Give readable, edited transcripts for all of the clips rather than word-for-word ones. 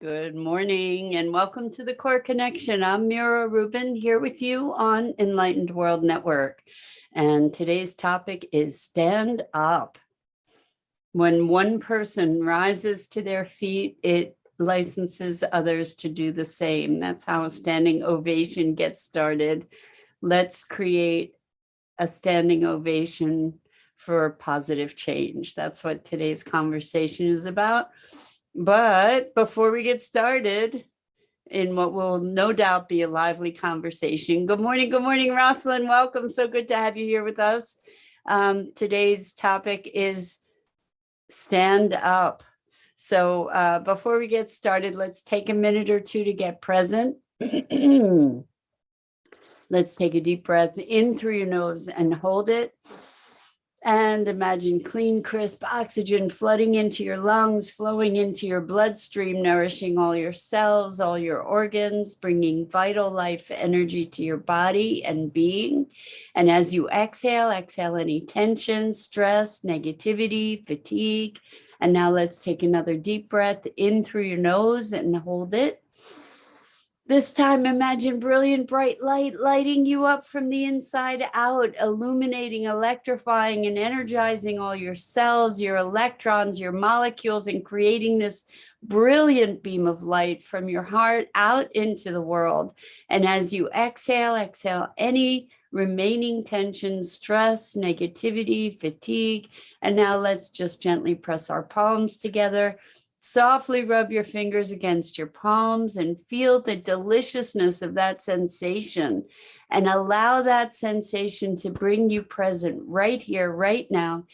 Good morning and welcome to the Core Connection. I'm Mira Rubin here with you on Enlightened World Network. And today's topic is stand up. When one person rises to their feet, it licenses others to do the same. That's how a standing ovation gets started. Let's create a standing ovation for positive change. That's what today's conversation is about. But before we get started in what will no doubt be a lively conversation, good morning, Rosalind. Welcome. So good to have you here with us. Today's topic is stand up. So before we get started, let's take a minute or two to get present. Let's take a deep breath in through your nose and hold it. And imagine clean, crisp oxygen flooding into your lungs, flowing into your bloodstream, nourishing all your cells, all your organs, bringing vital life energy to your body and being. And as you exhale any tension, stress, negativity, fatigue. And now let's take another deep breath in through your nose and hold it. This time, imagine brilliant, bright light lighting you up from the inside out, illuminating, electrifying, and energizing all your cells, your electrons, your molecules, and creating this brilliant beam of light from your heart out into the world. And as you exhale any remaining tension, stress, negativity, fatigue. And now let's just gently press our palms together. Softly rub your fingers against your palms and feel the deliciousness of that sensation, and allow that sensation to bring you present right here, right now,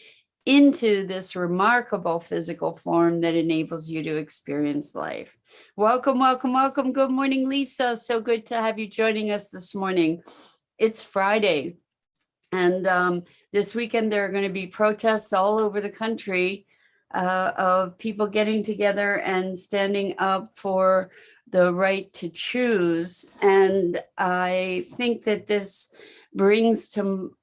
into this remarkable physical form that enables you to experience life. Welcome. Good morning, Lisa. So good to have you joining us this morning. It's Friday, and this weekend there are going to be protests all over the country of people getting together and standing up for the right to choose. And I think that this brings to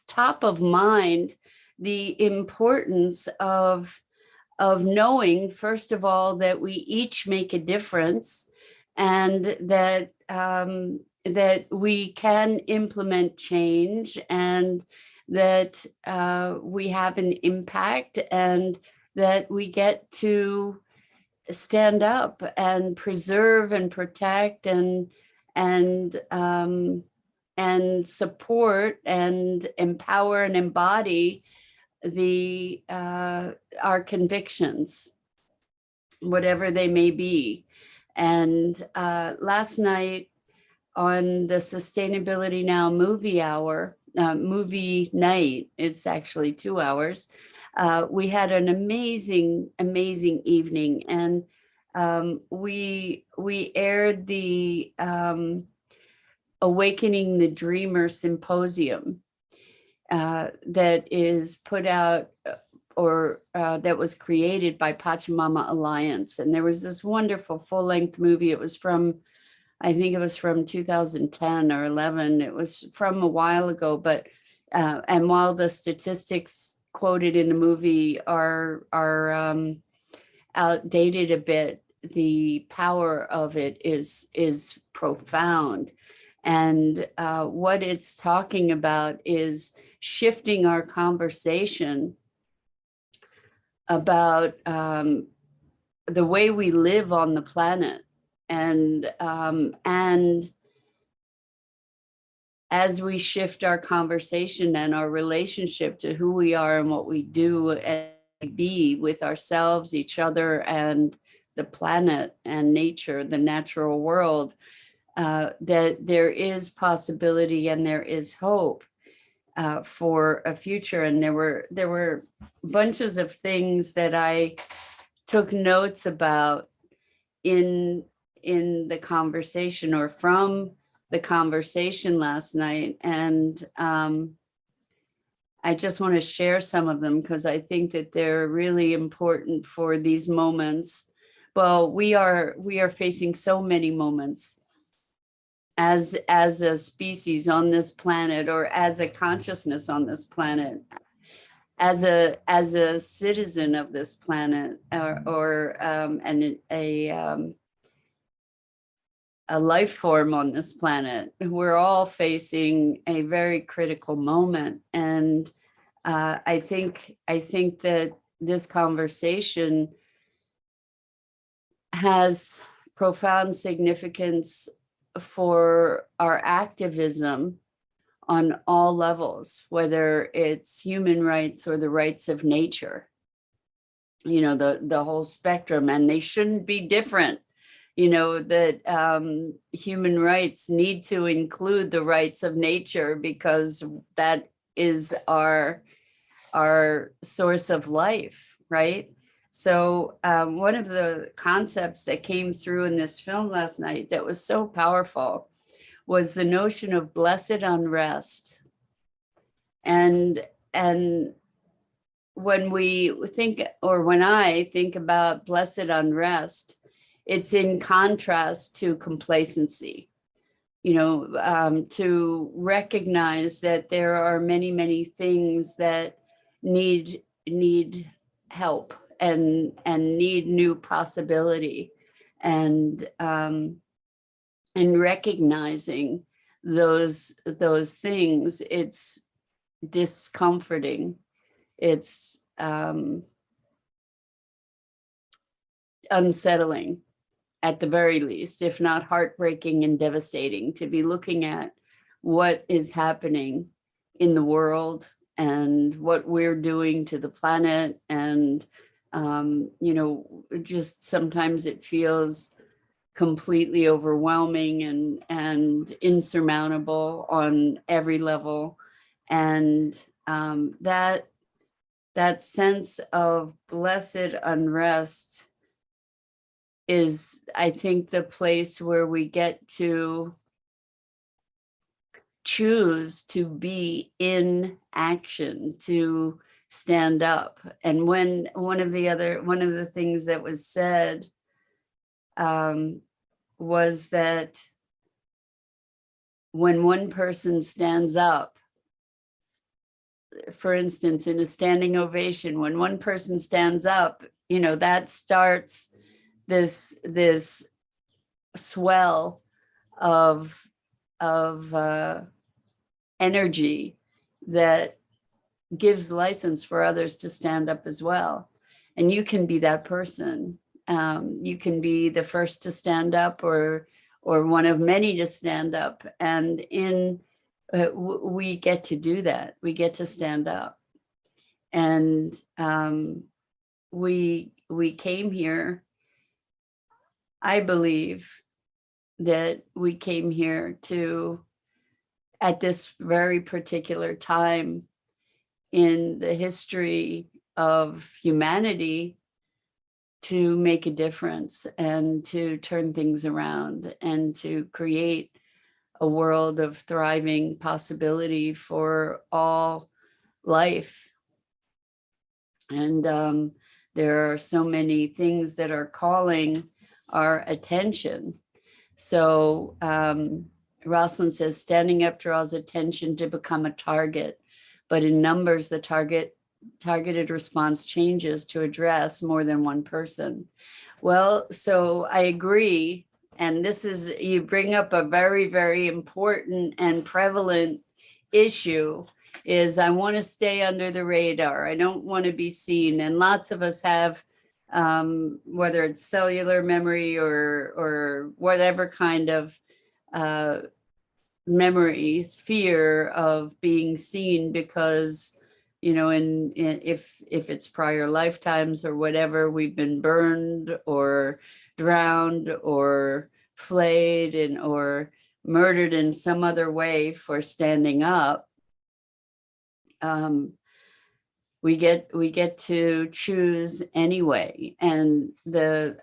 top of mind the importance of knowing, first of all, that we each make a difference, and that that we can implement change, and that we have an impact, and that we get to stand up and preserve and protect and support and empower and embody the our convictions, whatever they may be. And last night on the Sustainability Now movie night, it's actually 2 hours, we had an amazing evening, and we aired the Awakening the Dreamer Symposium that is put out or that was created by Pachamama Alliance. And there was this wonderful full-length movie. It was from, I think it was from 2010 or 11. It was from a while ago, but and while the statistics quoted in the movie are outdated a bit, the power of it is profound. And what it's talking about is shifting our conversation about the way we live on the planet. And as we shift our conversation and our relationship to who we are and what we do and be with ourselves, each other, and the planet and nature, the natural world, that there is possibility and there is hope for a future. And there were bunches of things that I took notes about in the conversation, or from the conversation last night. And I just want to share some of them because I think that they're really important for these moments. Well, we are facing so many moments as a species on this planet, or as a consciousness on this planet. as a citizen of this planet, and a life form on this planet, we're all facing a very critical moment. And I think that this conversation has profound significance for our activism on all levels, whether it's human rights or the rights of nature, the whole spectrum. And they shouldn't be different, that human rights need to include the rights of nature, because that is our source of life, right? So one of the concepts that came through in this film last night that was so powerful was the notion of blessed unrest. And when we think, or when I think about blessed unrest, it's in contrast to complacency, to recognize that there are many, many things that need help and need new possibility. And in recognizing those things, it's discomforting. It's unsettling, at the very least, if not heartbreaking and devastating, to be looking at what is happening in the world and what we're doing to the planet. And, just sometimes it feels completely overwhelming and insurmountable on every level. And that sense of blessed unrest is, I think, the place where we get to choose to be in action, to stand up. And when one of the things that was said was that when one person stands up, for instance, in a standing ovation, when one person stands up, that starts this swell of energy that gives license for others to stand up as well. And you can be that person. You can be the first to stand up, or one of many to stand up. And we get to do that. We get to stand up. And we came here. I believe that we came here to, at this very particular time in the history of humanity, to make a difference and to turn things around and to create a world of thriving possibility for all life. And there are so many things that are calling our attention. So Rosalind says, standing up draws attention to become a target, but in numbers, the targeted response changes to address more than one person. Well, so I agree. And you bring up a very, very important and prevalent issue, is I want to stay under the radar. I don't want to be seen. And lots of us have, whether it's cellular memory or whatever kind of memories, fear of being seen, because if it's prior lifetimes or whatever, we've been burned or drowned or flayed or murdered in some other way for standing up. We get to choose anyway. And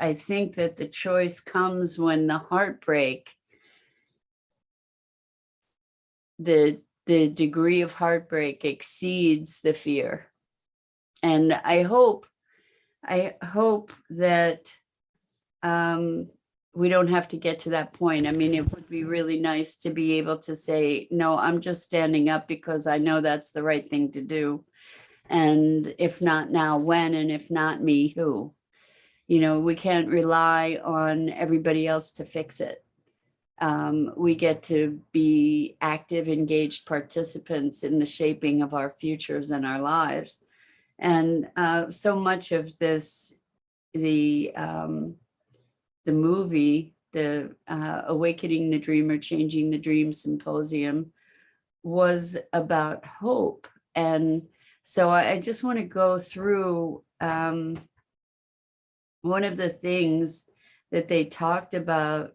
I think that the choice comes when the heartbreak, the degree of heartbreak exceeds the fear. And I hope that we don't have to get to that point. I mean, it would be really nice to be able to say, no, I'm just standing up because I know that's the right thing to do. And if not now, when? And if not me, who? We can't rely on everybody else to fix it. We get to be active, engaged participants in the shaping of our futures and our lives. And so much of this, the movie, the Awakening the Dreamer, Changing the Dream Symposium, was about hope. And so I just want to go through one of the things that they talked about,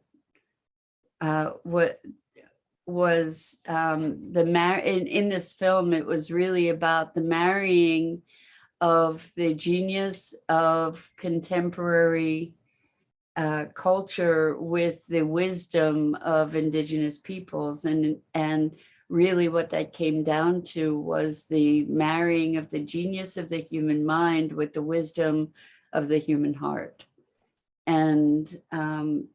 what was in this film. It was really about the marrying of the genius of contemporary culture with the wisdom of indigenous peoples, and really what that came down to was the marrying of the genius of the human mind with the wisdom of the human heart. And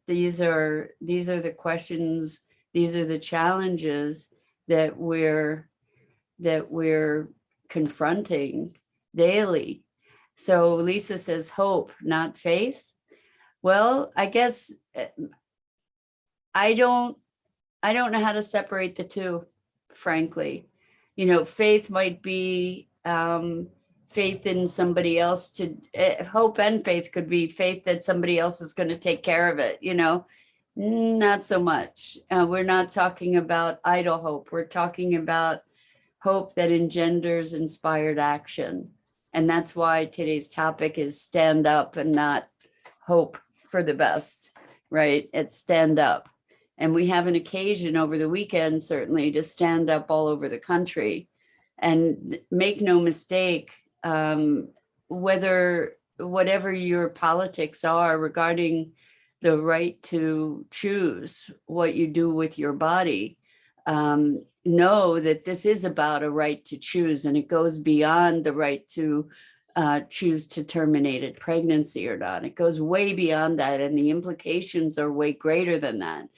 these are the questions, these are the challenges that we're confronting daily. So Lisa says hope, not faith. Well, I guess I don't know how to separate the two, frankly. Faith might be faith in somebody else. Hope and faith could be faith that somebody else is going to take care of it. Not so much. We're not talking about idle hope. We're talking about hope that engenders inspired action. And that's why today's topic is stand up and not hope for the best, right? It's stand up. And we have an occasion over the weekend, certainly, to stand up all over the country. And make no mistake, whatever your politics are regarding the right to choose what you do with your body, know that this is about a right to choose, and it goes beyond the right to choose to terminate a pregnancy or not. It goes way beyond that, and the implications are way greater than that.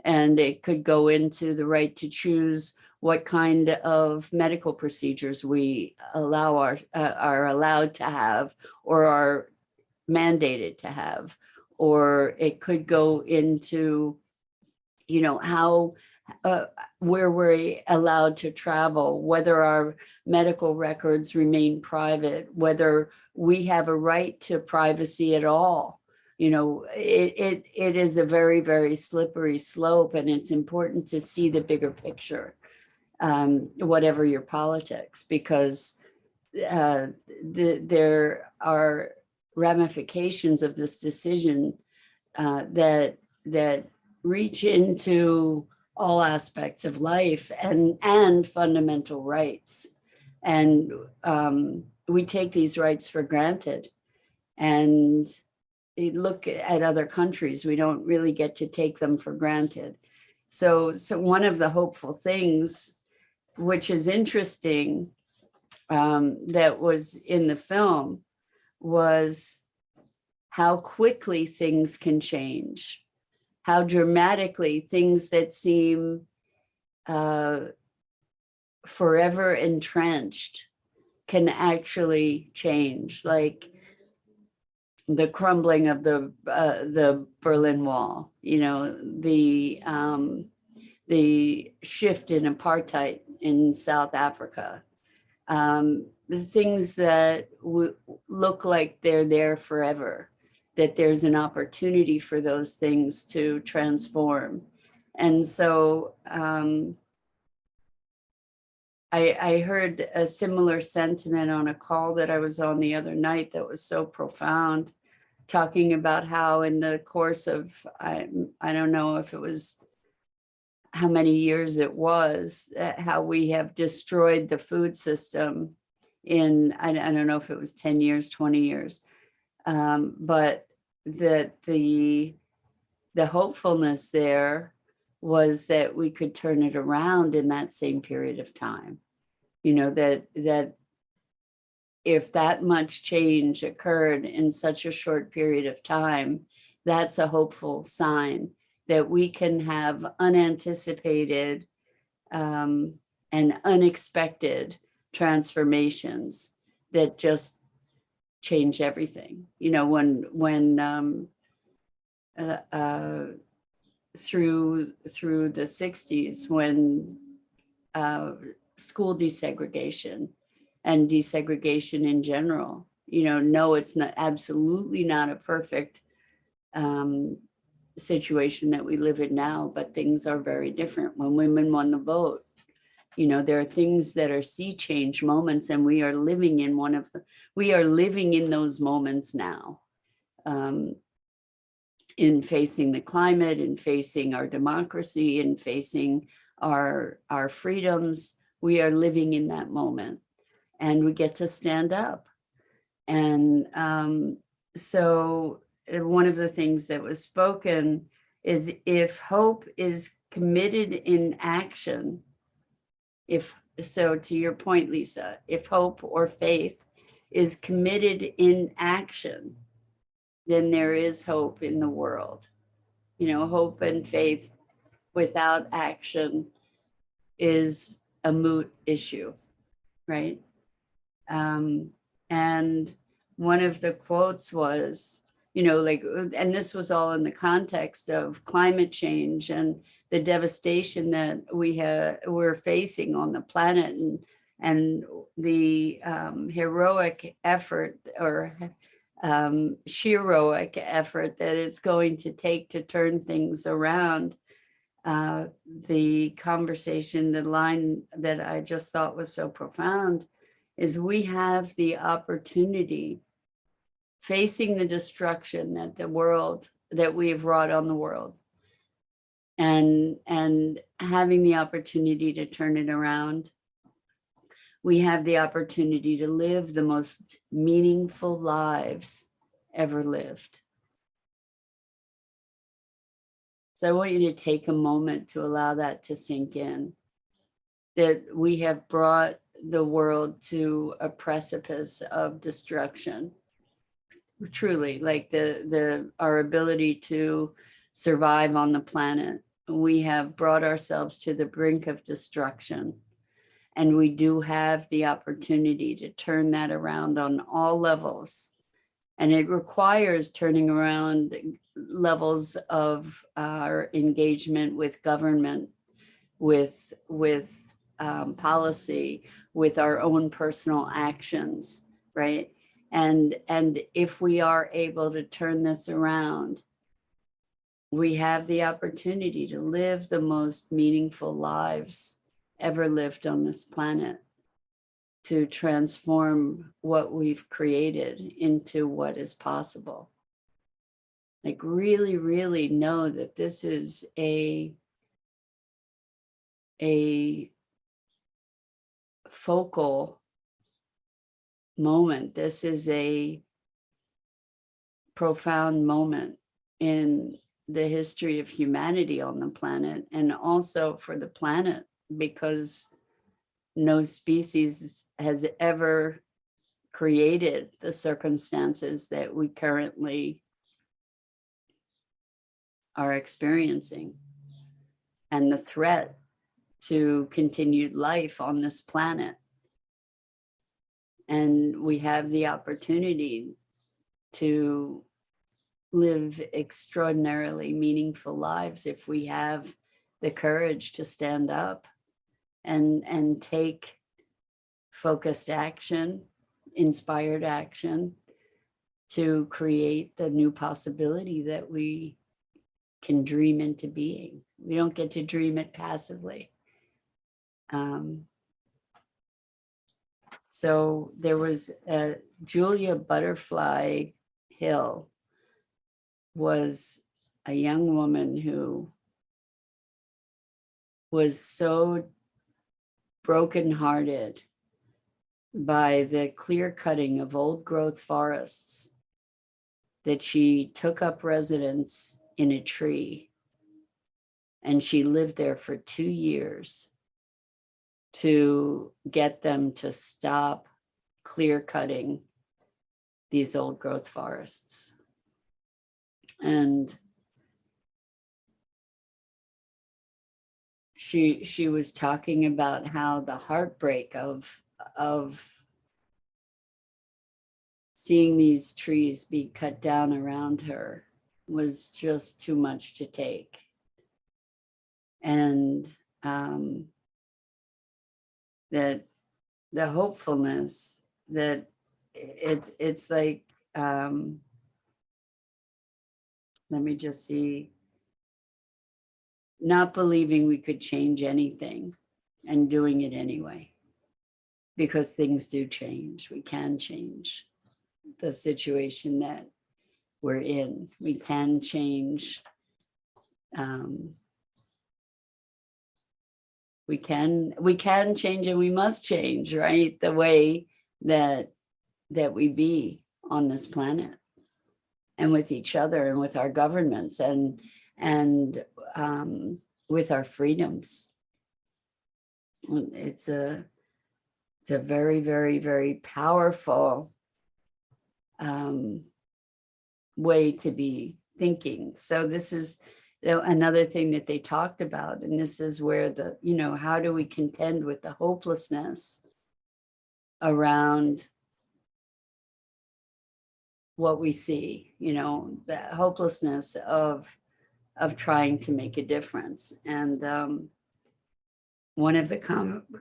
And it could go into the right to choose what kind of medical procedures we are allowed to have or are mandated to have. Or it could go into, how where we're allowed to travel, whether our medical records remain private, whether we have a right to privacy at all. It is a very, very slippery slope, and it's important to see the bigger picture, whatever your politics, because there are ramifications of this decision that reach into all aspects of life and fundamental rights. And we take these rights for granted. And you look at other countries, we don't really get to take them for granted. So one of the hopeful things, which is interesting, that was in the film, was how quickly things can change, how dramatically things that seem forever entrenched can actually change, like the crumbling of the Berlin Wall, the shift in apartheid in South Africa, the things that look like they're there forever, that there's an opportunity for those things to transform. And so I heard a similar sentiment on a call that I was on the other night that was so profound, talking about how in the course of, I don't know if it was how many years it was, how we have destroyed the food system in, I don't know if it was 10 years, 20 years, but that the hopefulness there was that we could turn it around in that same period of time. That if that much change occurred in such a short period of time, that's a hopeful sign that we can have unanticipated and unexpected transformations that just change everything. You know, when through the 60s, when school desegregation and desegregation in general, you know, no, it's not, absolutely not a perfect situation that we live in now, but things are very different. When women won the vote, you know, there are things that are sea change moments, and we are living in those moments now, in facing the climate, in facing our democracy, in facing our freedoms. We are living in that moment, and we get to stand up. And so one of the things that was spoken is, if hope is committed in action, to your point, Lisa, if hope or faith is committed in action, then there is hope in the world. You know, hope and faith without action is a moot issue, right? And one of the quotes was, you know, like, and this was all in the context of climate change and the devastation that we're facing on the planet, and the heroic effort, or heroic effort that it's going to take to turn things around. The conversation, the line that I just thought was so profound, is we have the opportunity, facing the destruction that we have wrought on the world, and having the opportunity to turn it around. We have the opportunity to live the most meaningful lives ever lived. So I want you to take a moment to allow that to sink in, that we have brought the world to a precipice of destruction. Truly, like our ability to survive on the planet. We have brought ourselves to the brink of destruction. And we do have the opportunity to turn that around on all levels. And it requires turning around levels of our engagement with government, with policy, with our own personal actions, right? And if we are able to turn this around, we have the opportunity to live the most meaningful lives ever lived on this planet, to transform what we've created into what is possible. Like, really, really know that this is a focal moment. This is a profound moment in the history of humanity on the planet, and also for the planet, because no species has ever created the circumstances that we currently are experiencing, and the threat to continued life on this planet. And we have the opportunity to live extraordinarily meaningful lives if we have the courage to stand up and take focused action, inspired action, to create the new possibility that we can dream into being. We don't get to dream it passively. So there was Julia Butterfly Hill was a young woman who was so brokenhearted by the clear cutting of old growth forests that she took up residence in a tree, and she lived there for 2 years to get them to stop clear cutting these old growth forests. And she was talking about how the heartbreak of seeing these trees be cut down around her was just too much to take. And that the hopefulness that it's like, let me just see, not believing we could change anything and doing it anyway, because things do change. We can change the situation that we're in. We can change. We can change, and we must change, right? The way that we be on this planet, and with each other, and with our governments, and with our freedoms. It's a very, very, very powerful way to be thinking. So this is another thing that they talked about, and this is where the, how do we contend with the hopelessness around what we see, the hopelessness of trying to make a difference. And one of the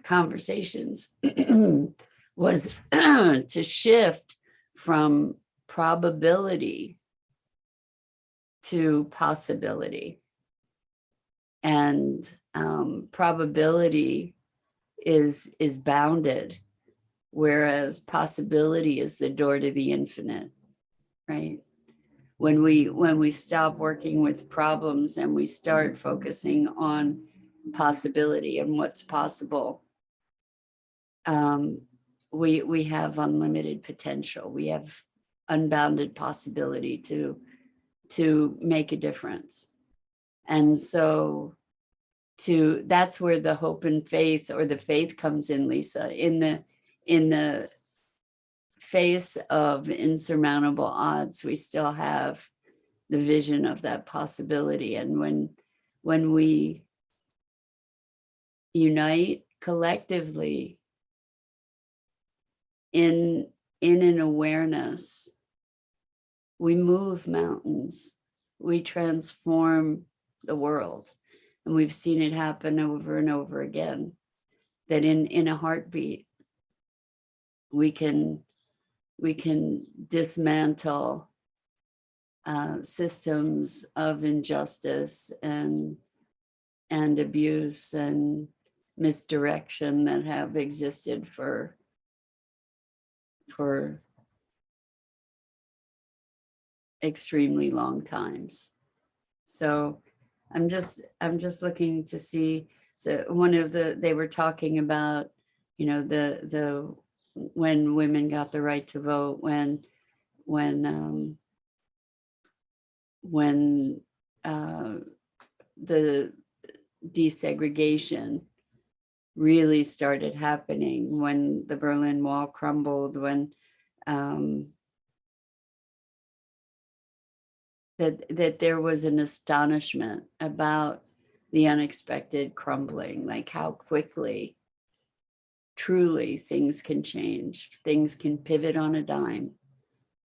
conversations was to shift from probability to possibility. And probability is bounded, whereas possibility is the door to the infinite, right? When we stop working with problems and we start focusing on possibility and what's possible, we have unlimited potential. We have unbounded possibility to make a difference. And so that's where the hope and faith, or the faith, comes in, Lisa. In the face of insurmountable odds, we still have the vision of that possibility. And when we unite collectively in an awareness, we move mountains, we transform the world. And we've seen it happen over and over again, that in a heartbeat, we can dismantle systems of injustice and abuse and misdirection that have existed for extremely long times. So I'm just looking to see. So they were talking about, the when women got the right to vote, when the desegregation really started happening, when the Berlin Wall crumbled, when that there was an astonishment about the unexpected crumbling, like how quickly truly things can change, things can pivot on a dime.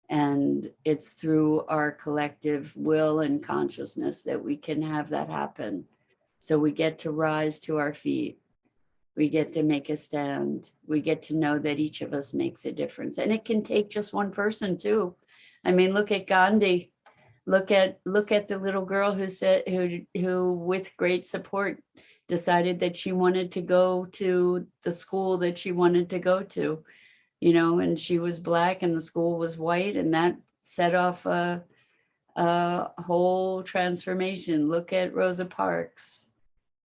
And it's through our collective will and consciousness that we can have that happen. So we get to rise to our feet. We get to make a stand. We get to know that each of us makes a difference. And it can take just one person too. I mean, look at Gandhi. Look at the little girl who with great support decided that she wanted to go to the school that she wanted to go to, and she was Black and the school was white, and that set off a whole transformation. Look at Rosa Parks,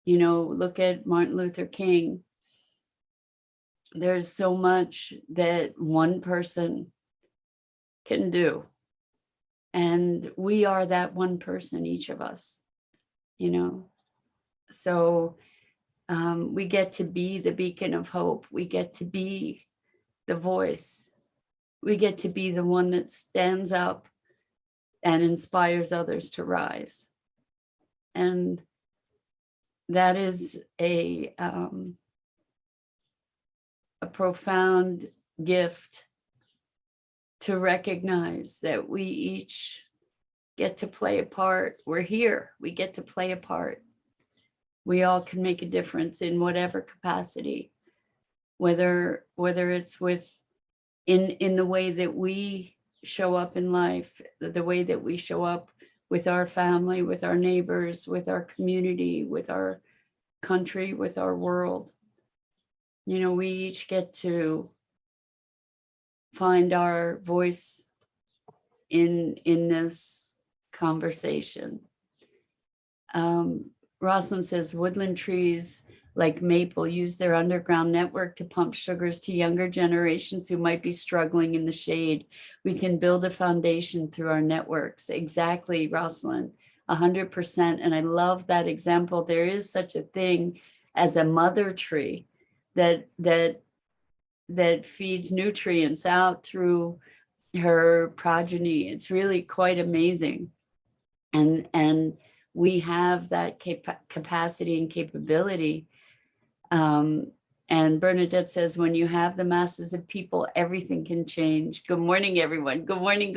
look at Martin Luther King. There's so much that one person can do. And we are that one person, each of us, So we get to be the beacon of hope. We get to be the voice. We get to be the one that stands up and inspires others to rise. And that is a profound gift to recognize that we each get to play a part. We're here, we get to play a part. We all can make a difference in whatever capacity, whether it's with in the way that we show up in life, the way that we show up with our family, with our neighbors, with our community, with our country, with our world. You know, we each get to find our voice in this conversation. Rosalind says woodland trees like maple use their underground network to pump sugars to younger generations who might be struggling in the shade. We can build a foundation through our networks. Exactly, Rosalind, 100%. And I love that example. There is such a thing as a mother tree that feeds nutrients out through her progeny. It's really quite amazing. And we have that capacity and capability. And Bernadette says, when you have the masses of people, everything can change. Good morning, everyone. Good morning,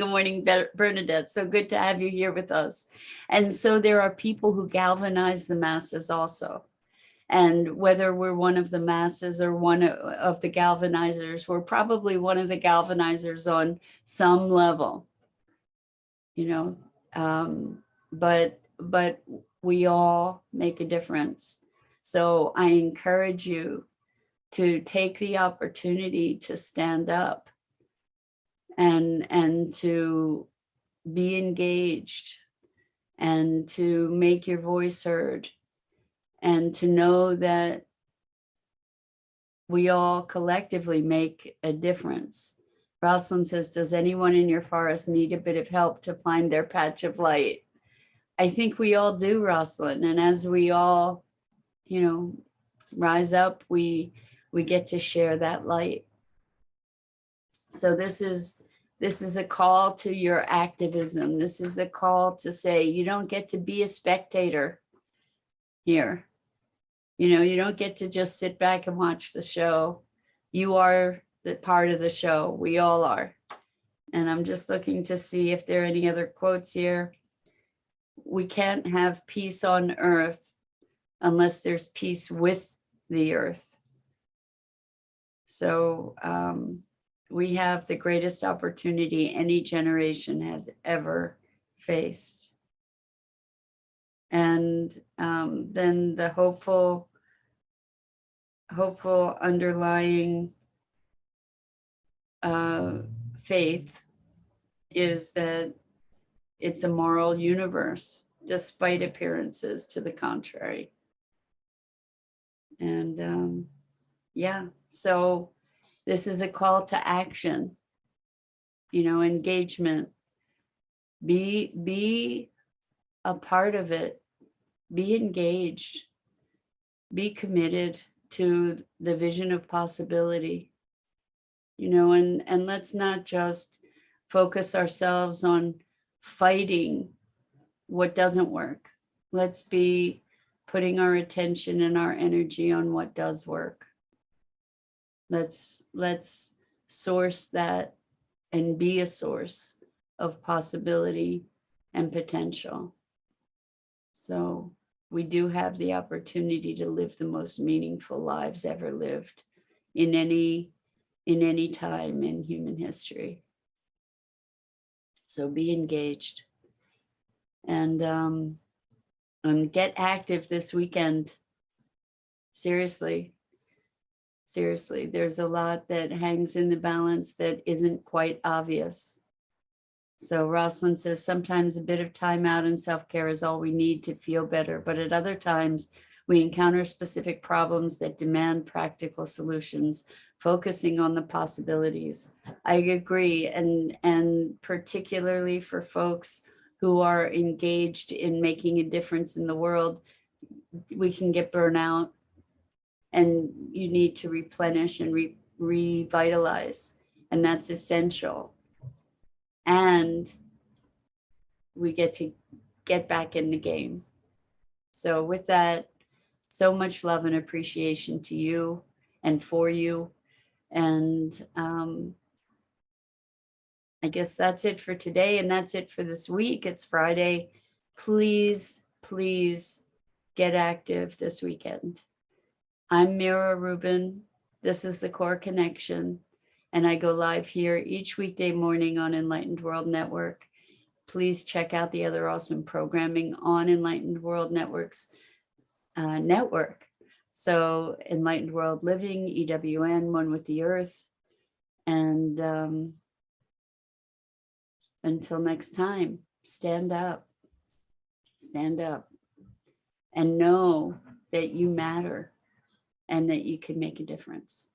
Bernadette. So good to have you here with us. And so there are people who galvanize the masses also. And whether we're one of the masses or one of the galvanizers, we're probably one of the galvanizers on some level, you know, but we all make a difference. So I encourage you to take the opportunity to stand up and to be engaged and to make your voice heard and to know that we all collectively make a difference. Rosalind says, does anyone in your forest need a bit of help to find their patch of light? I think we all do, Rosalind. And as we all, you know, rise up, we get to share that light. So this is a call to your activism. This is a call to say, you don't get to be a spectator here. You know, you don't get to just sit back and watch the show. You are the part of the show. We all are. And I'm just looking to see if there are any other quotes here. We can't have peace on earth unless there's peace with the earth. So we have the greatest opportunity any generation has ever faced. And then the hopeful underlying faith is that it's a moral universe, despite appearances to the contrary. And yeah, so this is a call to action, you know, engagement. Be a part of it, be engaged, be committed to the vision of possibility, you know, and let's not just focus ourselves on fighting what doesn't work. Let's be putting our attention and our energy on what does work. Let's source that and be a source of possibility and potential. So we do have the opportunity to live the most meaningful lives ever lived in any time in human history. So be engaged and get active this weekend. Seriously, there's a lot that hangs in the balance that isn't quite obvious. So Rosalind says, sometimes a bit of time out and self-care is all we need to feel better, but at other times we encounter specific problems that demand practical solutions, focusing on the possibilities. I agree, and particularly for folks who are engaged in making a difference in the world, we can get burnout and you need to replenish and revitalize, and that's essential. And we get to get back in the game. So with that, so much love and appreciation to you and for you. And I guess that's it for today, and that's it for this week. It's Friday. Please, please get active this weekend. I'm Mira Rubin. This is the Core Connection, and I go live here each weekday morning on Enlightened World Network. Please check out the other awesome programming on Enlightened World Network's network. So Enlightened World Living, EWN, One with the Earth. And until next time, stand up, and know that you matter and that you can make a difference.